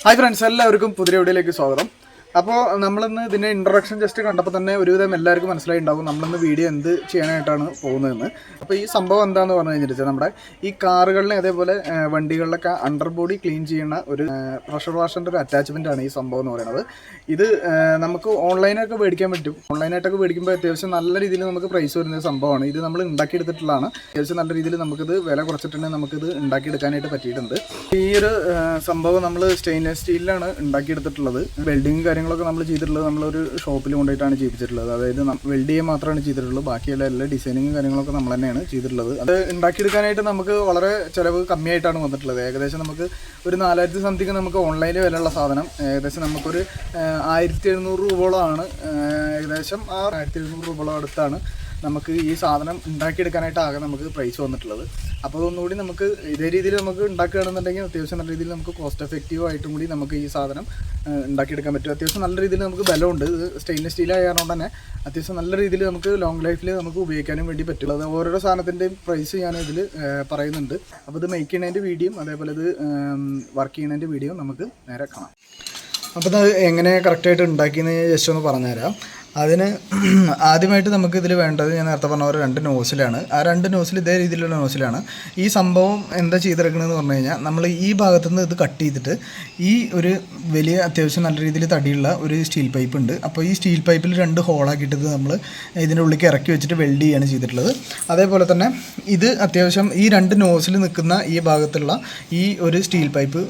Hi friends, എല്ലാവർക്കും പുതിയ വീഡിയോയിലേക്ക് സ്വാഗതം. അപ്പോൾ നമ്മളിന്ന് ഇതിൻ്റെ ഇൻട്രൊഡക്ഷൻ ജസ്റ്റ് കണ്ടപ്പോൾ തന്നെ ഒരുവിധം എല്ലാവർക്കും മനസ്സിലായിട്ടുണ്ടാകും നമ്മളിന്ന് വീഡിയോ എന്ത് ചെയ്യാനായിട്ടാണ് പോകുന്നതെന്ന്. അപ്പോൾ ഈ സംഭവം എന്താണെന്ന് പറഞ്ഞു കഴിഞ്ഞിട്ട് നമ്മുടെ ഈ കാറുകളിലെ അതേപോലെ വണ്ടികളിലൊക്കെ അണ്ടർ ബോഡി ക്ലീൻ ചെയ്യുന്ന ഒരു പ്രഷർ വാഷറിൻ്റെ ഒരു അറ്റാച്ച്മെൻറ്റാണ് ഈ സംഭവം എന്ന് പറയുന്നത്. ഇത് നമുക്ക് ഓൺലൈനൊക്കെ മേടിക്കാൻ പറ്റും. ഓൺലൈനായിട്ടൊക്കെ മേടിക്കുമ്പോൾ അത്യാവശ്യം നല്ല രീതിയിൽ നമുക്ക് പ്രൈസ് വരുന്ന സംഭവമാണ്. ഇത് നമ്മൾ ഉണ്ടാക്കിയെടുത്തിട്ടുള്ളതാണ്. അത്യാവശ്യം നല്ല രീതിയിൽ നമുക്കിത് വില കുറച്ചിട്ടുണ്ടെങ്കിൽ നമുക്കിത് ഉണ്ടാക്കിയെടുക്കാനായിട്ട് പറ്റിയിട്ടുണ്ട്. ഈ ഒരു സംഭവം നമ്മൾ സ്റ്റെയിൻലെസ് സ്റ്റീലിലാണ് ഉണ്ടാക്കിയെടുത്തിട്ടുള്ളത്. വെൽഡിങ് കാര്യങ്ങളൊക്കെ നമ്മൾ ചെയ്തിട്ടുള്ളത് നമ്മളൊരു ഷോപ്പിൽ കൊണ്ടുപോയിട്ടാണ് ചെയ്യിപ്പിച്ചിട്ടുള്ളത്. അതായത് വെൽഡ് ചെയ്യാൻ മാത്രമാണ് ചെയ്തിട്ടുള്ളത്. ബാക്കിയുള്ള എല്ലാ ഡിസൈനിങ്ങും കാര്യങ്ങളൊക്കെ നമ്മൾ തന്നെയാണ് ചെയ്തിട്ടുള്ളത്. അത് ഉണ്ടാക്കിയെടുക്കാനായിട്ട് നമുക്ക് വളരെ ചിലവ് കമ്മിയായിട്ടാണ് വന്നിട്ടുള്ളത്. ഏകദേശം നമുക്ക് ഒരു 4000 സംതിങ് നമുക്ക് ഓൺലൈനിൽ വിലയുള്ള സാധനം ഏകദേശം നമുക്കൊരു 1700 രൂപയോളമാണ്. ഏകദേശം ആ 1700 രൂപയോളം അടുത്താണ് നമുക്ക് ഈ സാധനം ഉണ്ടാക്കിയെടുക്കാനായിട്ട് ആകെ നമുക്ക് പ്രൈസ് വന്നിട്ടുള്ളത്. അപ്പോൾ അതൊന്നുകൂടി നമുക്ക് ഇതേ രീതിയിൽ നമുക്ക് ഉണ്ടാക്കുകയാണെന്നുണ്ടെങ്കിൽ അത്യാവശ്യം നല്ല രീതിയിൽ നമുക്ക് കോസ്റ്റ് എഫക്റ്റീവ് ആയിട്ടും കൂടി നമുക്ക് ഈ സാധനം ഉണ്ടാക്കിയെടുക്കാൻ പറ്റും. അത്യാവശ്യം നല്ല രീതിയിൽ നമുക്ക് ബലമുണ്ട്. ഇത് സ്റ്റെയിൻലെസ് സ്റ്റീൽ ആയതുകൊണ്ട് തന്നെ അത്യാവശ്യം നല്ല രീതിയിൽ നമുക്ക് ലോങ് ലൈഫിൽ നമുക്ക് ഉപയോഗിക്കാനും വേണ്ടി പറ്റുള്ളൂ. അത് ഓരോരോ സാധനത്തിൻ്റെയും പ്രൈസ് ഞാൻ ഇതിൽ പറയുന്നുണ്ട്. അപ്പോൾ ഇത് മേക്ക് ചെയ്യുന്നതിൻ്റെ വീഡിയോയും അതേപോലെ ഇത് വർക്ക് ചെയ്യുന്നതിൻ്റെ വീഡിയോയും നമുക്ക് നേരെ കാണാം. അപ്പോൾ ഇത് എങ്ങനെ കറക്റ്റായിട്ട് ഉണ്ടാക്കിയെന്ന് ജസ്റ്റ് ഒന്ന് പറഞ്ഞുതരാം. അതിന് ആദ്യമായിട്ട് നമുക്ക് ഇതിൽ വേണ്ടത് ഞാൻ നേരത്തെ പറഞ്ഞ പോലെ 2 നോസിലാണ്. ആ 2 നോസിൽ ഇതേ രീതിയിലുള്ള നോസിലാണ്. ഈ സംഭവം എന്താ ചെയ്തെടുക്കണമെന്ന് പറഞ്ഞു കഴിഞ്ഞാൽ നമ്മൾ ഈ ഭാഗത്തുനിന്ന് ഇത് കട്ട് ചെയ്തിട്ട് ഈ ഒരു വലിയ അത്യാവശ്യം നല്ല രീതിയിൽ തടിയുള്ള ഒരു സ്റ്റീൽ പൈപ്പ് ഉണ്ട്. അപ്പോൾ ഈ സ്റ്റീൽ പൈപ്പിൽ 2 ഹോളാക്കിയിട്ട് നമ്മൾ ഇതിൻ്റെ ഉള്ളിലേക്ക് ഇറക്കി വെച്ചിട്ട് വെൽഡ് ചെയ്യാണ് ചെയ്തിട്ടുള്ളത്. അതേപോലെ തന്നെ ഇത് അത്യാവശ്യം ഈ 2 നോസിൽ നിൽക്കുന്ന ഈ ഭാഗത്തുള്ള ഈ ഒരു സ്റ്റീൽ പൈപ്പ്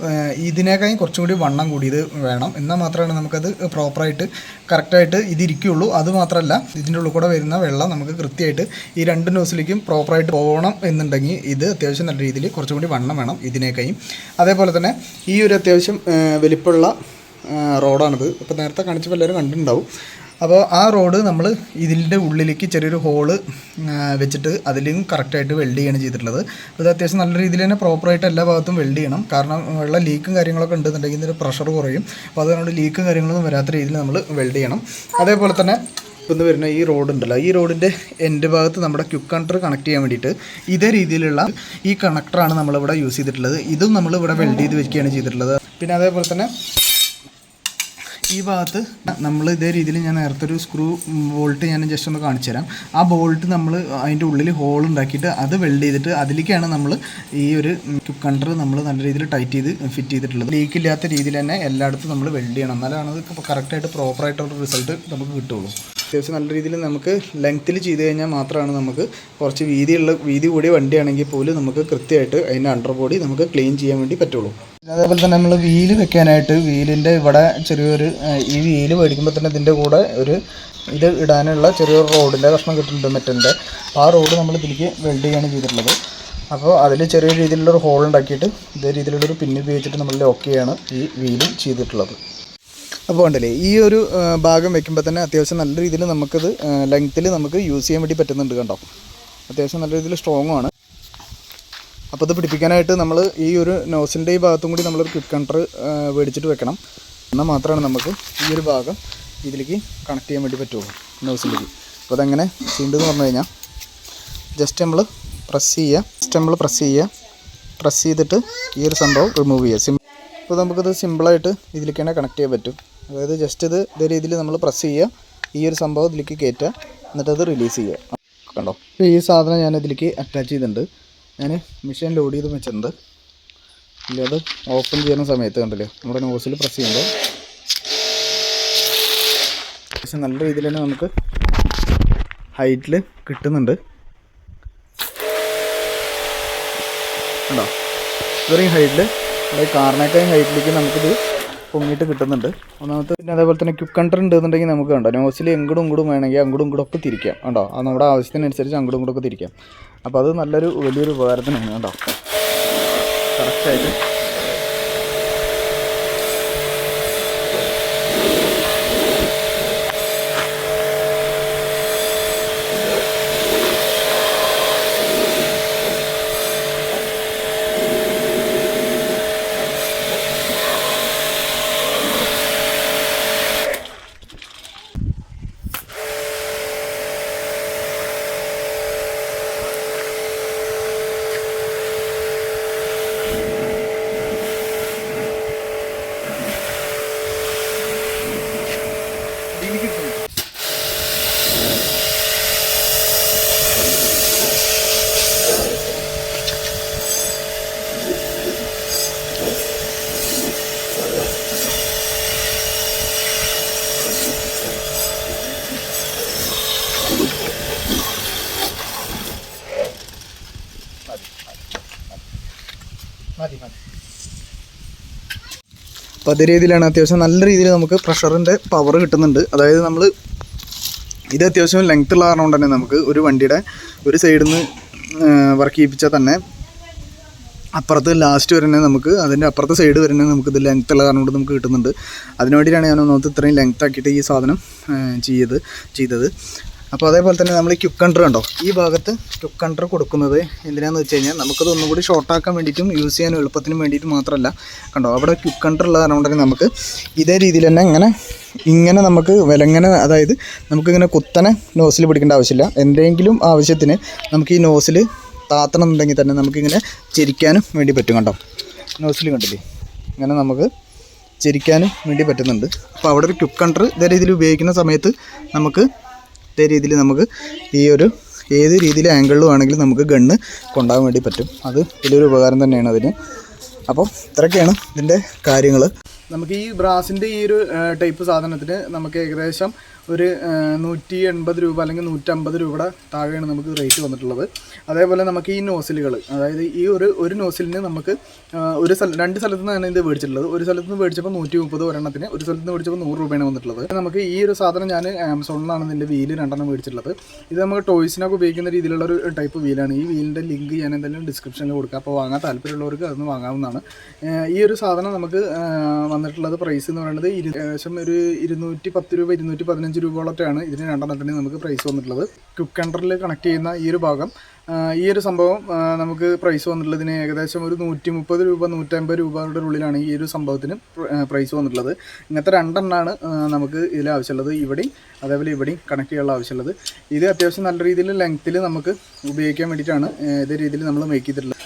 ഇതിനേക്കാളും കുറച്ചും കൂടി വണ്ണം കൂടിയത് വേണം. എന്നാൽ മാത്രമാണ് നമുക്കത് പ്രോപ്പറായിട്ട് കറക്റ്റായിട്ട് ഇതിരിക്കുള്ളൂ. അതുമാത്രമല്ല ഇതിൻ്റെ ഉള്ളിൽ കൂടെ വരുന്ന വെള്ളം നമുക്ക് കൃത്യമായിട്ട് ഈ 2 നോസിലേക്കും പ്രോപ്പറായിട്ട് പോകണം എന്നുണ്ടെങ്കിൽ ഇത് അത്യാവശ്യം നല്ല രീതിയിൽ കുറച്ചും കൂടി വണ്ണം വേണം ഇതിനേക്കാളും. അതേപോലെ തന്നെ ഈ ഒരു അത്യാവശ്യം വലിപ്പമുള്ള റോഡാണിത്. ഇപ്പോൾ നേരത്തെ കാണിച്ചപ്പോൾ എല്ലാവരും കണ്ടിട്ടുണ്ടാവും. അപ്പോൾ ആ റോഡ് നമ്മൾ ഇതിൻ്റെ ഉള്ളിലേക്ക് ചെറിയൊരു ഹോള് വെച്ചിട്ട് അതിലും കറക്റ്റായിട്ട് വെൽഡ് ചെയ്യാണ് ചെയ്തിട്ടുള്ളത്. അത് അത്യാവശ്യം നല്ല രീതിയിൽ തന്നെ പ്രോപ്പറായിട്ട് എല്ലാ ഭാഗത്തും വെൽഡ് ചെയ്യണം. കാരണം വെള്ളം ലീക്കും കാര്യങ്ങളൊക്കെ ഉണ്ടെന്നുണ്ടെങ്കിൽ ഇതിൻ്റെ പ്രഷർ കുറയും. അപ്പോൾ അതുകൊണ്ട് ലീക്കും കാര്യങ്ങളൊന്നും വരാത്ത രീതിയിൽ നമ്മൾ വെൽഡ് ചെയ്യണം. അതേപോലെ തന്നെ ഇപ്പം വരുന്ന ഈ റോഡ് ഉണ്ടല്ലോ, ഈ റോഡിൻ്റെ എൻഡ് ഭാഗത്ത് നമ്മുടെ ക്യുക്ക് കണക്ടർ കണക്ട് ചെയ്യാൻ വേണ്ടിയിട്ട് ഇതേ രീതിയിലുള്ള ഈ കണക്ടറാണ് നമ്മളിവിടെ യൂസ് ചെയ്തിട്ടുള്ളത്. ഇതും നമ്മളിവിടെ വെൽഡ് ചെയ്ത് വെക്കുകയാണ് ചെയ്തിട്ടുള്ളത്. പിന്നെ അതേപോലെ തന്നെ ഈ ഭാഗത്ത് നമ്മൾ ഇതേ രീതിയിൽ ഞാൻ നേരത്തെ ഒരു സ്ക്രൂ ബോൾട്ട് ഞാൻ ജസ്റ്റ് ഒന്ന് കാണിച്ചു തരാം. ആ ബോൾട്ട് നമ്മൾ അതിൻ്റെ ഉള്ളിൽ ഹോൾ ഉണ്ടാക്കിയിട്ട് അത് വെൽഡ് ചെയ്തിട്ട് അതിലേക്കാണ് നമ്മൾ ഈ ഒരു ക്യുക്ക് കണ്ടർ നമ്മൾ നല്ല രീതിയിൽ ടൈറ്റ് ചെയ്ത് ഫിറ്റ് ചെയ്തിട്ടുള്ളത്. ലീക്കില്ലാത്ത രീതിയിൽ തന്നെ എല്ലായിടത്തും നമ്മൾ വെൽഡ് ചെയ്യണം. എന്നാലാണ് അത് കറക്റ്റായിട്ട് പ്രോപ്പറായിട്ടുള്ള റിസൾട്ട് നമുക്ക് കിട്ടുള്ളൂ. അത്യാവശ്യം നല്ല രീതിയിൽ നമുക്ക് ലെങ്ത്തിൽ ചെയ്ത് കഴിഞ്ഞാൽ മാത്രമാണ് നമുക്ക് കുറച്ച് വീതി കൂടിയ വണ്ടിയാണെങ്കിൽ പോലും നമുക്ക് കൃത്യമായിട്ട് അതിൻ്റെ അണ്ടർ ബോഡി നമുക്ക് ക്ലീൻ ചെയ്യാൻ വേണ്ടി പറ്റുള്ളൂ. അതേപോലെ തന്നെ നമ്മൾ വീല് വെക്കാനായിട്ട് വീലിൻ്റെ ഇവിടെ ചെറിയൊരു ഈ വീല് മേടിക്കുമ്പോൾ തന്നെ ഇതിൻ്റെ കൂടെ ഒരു ഇത് ഇടാനുള്ള ചെറിയൊരു റോഡിൻ്റെ കഷ്ണം കിട്ടുന്നുണ്ട് മെറ്റലിൻ്റെ. അപ്പോൾ ആ റോഡ് നമ്മൾ ഇതിലേക്ക് വെൽഡ് ചെയ്യാണ് ചെയ്തിട്ടുള്ളത്. അപ്പോൾ അതിൽ ചെറിയ രീതിയിലുള്ളൊരു ഹോൾ ഉണ്ടാക്കിയിട്ട് ഇതേ രീതിയിലുള്ളൊരു പിന്ന് ഉപയോഗിച്ചിട്ട് നമ്മൾ ലോക്ക് ചെയ്യാണ് ഈ വീല് ചെയ്തിട്ടുള്ളത്. അപ്പോൾ ഉണ്ടല്ലേ ഈ ഒരു ഭാഗം വെക്കുമ്പോൾ തന്നെ അത്യാവശ്യം നല്ല രീതിയിൽ നമുക്കത് ലെങ്ത്തിൽ നമുക്ക് യൂസ് ചെയ്യാൻ വേണ്ടി പറ്റുന്നുണ്ട്. കണ്ടോ, അത്യാവശ്യം നല്ല രീതിയിൽ സ്ട്രോങ്ങും ആണ്. അപ്പോൾ ഇത് പിടിപ്പിക്കാനായിട്ട് നമ്മൾ ഈ ഒരു നോസിൻ്റെ ഈ ഭാഗത്തും കൂടി നമ്മളൊരു ക്വിക്ക് കണ്ടർ മേടിച്ചിട്ട് വെക്കണം. എന്നാൽ മാത്രമാണ് നമുക്ക് ഈ ഒരു ഭാഗം ഇതിലേക്ക് കണക്ട് ചെയ്യാൻ വേണ്ടി പറ്റുള്ളൂ നോസിലേക്ക്. അപ്പോൾ അതെങ്ങനെ ചെയ്യേണ്ടതെന്ന് പറഞ്ഞു കഴിഞ്ഞാൽ ജസ്റ്റ് നമ്മൾ പ്രസ് ചെയ്യുക. പ്രസ് ചെയ്തിട്ട് ഈ ഒരു സംഭവം റിമൂവ് ചെയ്യുക. അപ്പോൾ നമുക്കത് സിമ്പിളായിട്ട് ഇതിലേക്ക് തന്നെ കണക്ട് ചെയ്യാൻ പറ്റും. അതായത് ജസ്റ്റ് ഇതേ രീതിയിൽ നമ്മൾ പ്രസ് ചെയ്യുക, ഈ ഒരു സംഭവം ഇതിലേക്ക് കയറ്റുക, എന്നിട്ടത് റിലീസ് ചെയ്യുക. കണ്ടോ, അപ്പോൾ ഈ സാധനം ഞാൻ ഇതിലേക്ക് അറ്റാച്ച് ചെയ്തിട്ടുണ്ട്. ഞാൻ മെഷീൻ ലോഡ് ചെയ്ത് വെച്ചിട്ടുണ്ട്. ഇല്ല, അത് ഓപ്പൺ ചെയ്യുന്ന സമയത്ത് കണ്ടില്ലേ നമ്മുടെ നോസിൽ പ്രസ് ചെയ്യുമ്പോൾ പക്ഷെ നല്ല രീതിയിൽ തന്നെ നമുക്ക് ഹൈറ്റിൽ കിട്ടുന്നുണ്ട്. കണ്ടോ, ഇത്രയും ഹൈറ്റിൽ കാറിനേക്കാളും ഹൈറ്റിലേക്ക് നമുക്കിത് പൊങ്ങിയിട്ട് കിട്ടുന്നുണ്ട്. ഒന്നാമത്തെ പിന്നെ അതേപോലെ തന്നെ ക്യുക്ക് കണ്ടർ ഉണ്ടെന്നുണ്ടെങ്കിൽ നമുക്ക് കണ്ടോ നോസിൽ എങ്ങോട്ടും ഇങ്ങോട്ടും വേണമെങ്കിൽ അങ്ങോട്ടും ഇങ്ങോട്ടും ഒക്കെ തിരിക്കാം. കണ്ടോ, അത് നമ്മുടെ ആവശ്യത്തിനനുസരിച്ച് അങ്ങോട്ടും ഇങ്ങോട്ടും ഒക്കെ തിരിക്കാം. അപ്പോൾ അത് വലിയൊരു ഉപകാരത്തിനാണ്. കണ്ടോ, കറക്റ്റായിട്ട് അപ്പോൾ അതേ രീതിയിലാണ് അത്യാവശ്യം നല്ല രീതിയിൽ നമുക്ക് പ്രഷറിൻ്റെ പവർ കിട്ടുന്നുണ്ട്. അതായത് നമ്മൾ ഇത് അത്യാവശ്യം ലെങ്ത് ഉള്ള കാരണം കൊണ്ട് തന്നെ നമുക്ക് ഒരു വണ്ടിയുടെ ഒരു സൈഡിൽ നിന്ന് വർക്ക് ചെയ്യിപ്പിച്ചാൽ തന്നെ അപ്പുറത്ത് ലാസ്റ്റ് വരുന്നത് നമുക്ക് അതിൻ്റെ അപ്പുറത്തെ സൈഡ് വരുന്നത് നമുക്ക് ഇത് ലെങ്ത് ഉള്ള കാരണം കൊണ്ട് നമുക്ക് കിട്ടുന്നുണ്ട്. അതിനു വേണ്ടിയിട്ടാണ് ഞാൻ ഒന്നാമത്തെ ഇത്രയും ലെങ്ത് ആക്കിയിട്ട് ഈ സാധനം ചെയ്തത്. അപ്പോൾ അതേപോലെ തന്നെ നമ്മൾ ഈ ക്യുക്ക് കണ്ടർ കണ്ടോ, ഈ ഭാഗത്ത് ക്യുക്ക് കണ്ടർ കൊടുക്കുന്നത് എന്തിനാണെന്ന് വെച്ച് കഴിഞ്ഞാൽ നമുക്കത് ഒന്നും കൂടി ഷോർട്ടാക്കാൻ വേണ്ടിയിട്ടും യൂസ് ചെയ്യാനും എളുപ്പത്തിനും വേണ്ടിയിട്ട് മാത്രമല്ല. കണ്ടോ അവിടെ ക്യുക്ക് കണ്ടർ ഉള്ള കാരണം കൊണ്ട് നമുക്ക് ഇതേ രീതിയിൽ തന്നെ ഇങ്ങനെ നമുക്ക് വിലങ്ങനെ, അതായത് നമുക്കിങ്ങനെ കുത്തനെ നോസിൽ പിടിക്കേണ്ട ആവശ്യമില്ല. എന്തെങ്കിലും ആവശ്യത്തിന് നമുക്ക് ഈ നോസിൽ താത്തണം എന്നുണ്ടെങ്കിൽ തന്നെ നമുക്കിങ്ങനെ ചെരിക്കാനും വേണ്ടി പറ്റും. കണ്ടോ നോസിൽ കണ്ടില്ലേ, ഇങ്ങനെ നമുക്ക് ചെരിക്കാനും വേണ്ടി പറ്റുന്നുണ്ട്. അപ്പോൾ അവിടെ ഒരു ക്യുക്ക് കണ്ടർ ഇതേ രീതിയിൽ ഉപയോഗിക്കുന്ന സമയത്ത് നമുക്ക് ഇതേ രീതിയിൽ നമുക്ക് ഈ ഒരു ഏത് രീതിയിൽ ആംഗിളിലും ആണെങ്കിൽ നമുക്ക് ഗണ്ണ് കൊണ്ടുപോകാൻ വേണ്ടി പറ്റും. അത് വലിയൊരു ഉപകാരം തന്നെയാണ് അതിന്. അപ്പോൾ ഇത്രയൊക്കെയാണ് ഇതിൻ്റെ കാര്യങ്ങൾ. നമുക്ക് ഈ ബ്രാസിൻ്റെ ഈ ഒരു ടൈപ്പ് സാധനത്തിന് നമുക്ക് ഏകദേശം ഒരു 180 രൂപ അല്ലെങ്കിൽ 150 രൂപയുടെ താഴെയാണ് നമുക്ക് റേറ്റ് വന്നിട്ടുള്ളത്. അതേപോലെ നമുക്ക് ഈ നോസിലുകൾ, അതായത് ഈ ഒരു നോസിലിന് നമുക്ക് രണ്ട് സ്ഥലത്ത് നിന്നാണ് ഇത് മേടിച്ചിട്ടുള്ളത്. ഒരു സ്ഥലത്ത് നിന്ന് മേടിച്ചപ്പോൾ 130 ഒരെണ്ണത്തിന്, ഒരു സ്ഥലത്ത് നിന്ന് മേടിച്ചപ്പോൾ 100 രൂപയാണ് വന്നിട്ടുള്ളത്. നമുക്ക് ഈ ഒരു സാധനം ഞാൻ ആമസോണിലാണ് ഇതിൻ്റെ വീല് 2 മേടിച്ചിട്ടുള്ളത്. ഇത് നമുക്ക് ടോയ്സിനൊക്കെ ഉപയോഗിക്കുന്ന രീതിയിലുള്ള ഒരു ടൈപ്പ് വീലാണ്. ഈ വീലിൻ്റെ ലിങ്ക് ഞാൻ എന്തായാലും ഡിസ്ക്രിപ്ഷനിൽ കൊടുക്കുക. അപ്പോൾ വാങ്ങാൻ താല്പര്യമുള്ളവർക്ക് അതൊന്ന് വാങ്ങാവുന്നതാണ്. ഈ ഒരു സാധനം നമുക്ക് വന്നിട്ടുള്ളത് പ്രൈസ് എന്ന് പറയുന്നത് ഏകദേശം ഒരു 210 രൂപ 215 രൂപയോളൊക്കെയാണ് ഇതിന് 2 നമുക്ക് പ്രൈസ് വന്നിട്ടുള്ളത്. ക്യുക്ക് കണ്ടറിൽ കണക്ട് ചെയ്യുന്ന ഈ ഒരു ഭാഗം, ഈ ഒരു സംഭവം നമുക്ക് പ്രൈസ് വന്നിട്ടുള്ളതിന് ഏകദേശം ഒരു 130 രൂപ 150 രൂപയുടെ ഉള്ളിലാണ് ഈ ഒരു സംഭവത്തിന് പ്രൈസ് വന്നിട്ടുള്ളത്. ഇങ്ങനത്തെ 2 നമുക്ക് ഇതിൽ ആവശ്യമുള്ളത്. ഇവിടെയും അതേപോലെ ഇവിടെയും കണക്ട് ചെയ്യാനുള്ള ആവശ്യമുള്ളത്. ഇത് അത്യാവശ്യം നല്ല രീതിയിൽ ലെങ്ത്തിൽ നമുക്ക് ഉപയോഗിക്കാൻ വേണ്ടിയിട്ടാണ് ഇതേ രീതിയിൽ നമ്മൾ മേക്ക് ചെയ്തിട്ടുള്ളത്.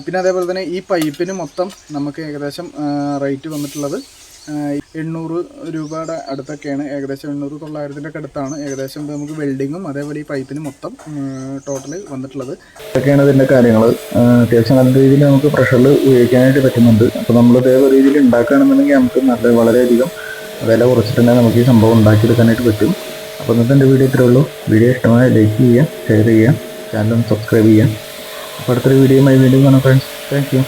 പിന്നെ അതേപോലെ തന്നെ ഈ പൈപ്പിന് മൊത്തം നമുക്ക് ഏകദേശം റേറ്റ് വന്നിട്ടുള്ളത് 800 രൂപയുടെ അടുത്തൊക്കെയാണ്. ഏകദേശം 800-900 അടുത്താണ് ഏകദേശം നമുക്ക് വെൽഡിങ്ങും അതേപോലെ ഈ പൈപ്പിന് മൊത്തം ടോട്ടൽ വന്നിട്ടുള്ളത്. ഇതൊക്കെയാണ് ഇതിൻ്റെ കാര്യങ്ങൾ. അത്യാവശ്യം നല്ല രീതിയിൽ നമുക്ക് പ്രഷറിൽ ഉപയോഗിക്കാനായിട്ട് പറ്റുന്നുണ്ട്. അപ്പോൾ നമ്മൾ ഇതേപോലെ രീതിയിൽ ഉണ്ടാക്കുകയാണെന്നുണ്ടെങ്കിൽ നമുക്ക് വളരെയധികം വില കുറച്ചിട്ട് തന്നെ നമുക്ക് ഈ സംഭവം ഉണ്ടാക്കിയെടുക്കാനായിട്ട് പറ്റും. അപ്പോൾ ഇന്നത്തെ എൻ്റെ വീഡിയോ ഇത്രയേ ഉള്ളൂ. വീഡിയോ ഇഷ്ടമായ ലൈക്ക് ചെയ്യുക, ഷെയർ ചെയ്യുക, ചാനൽ സബ്സ്ക്രൈബ് ചെയ്യുക. അപ്പോൾ അടുത്തൊരു വീഡിയോയുമായി വീണ്ടും കാണാം ഫ്രണ്ട്സ്. Thank you.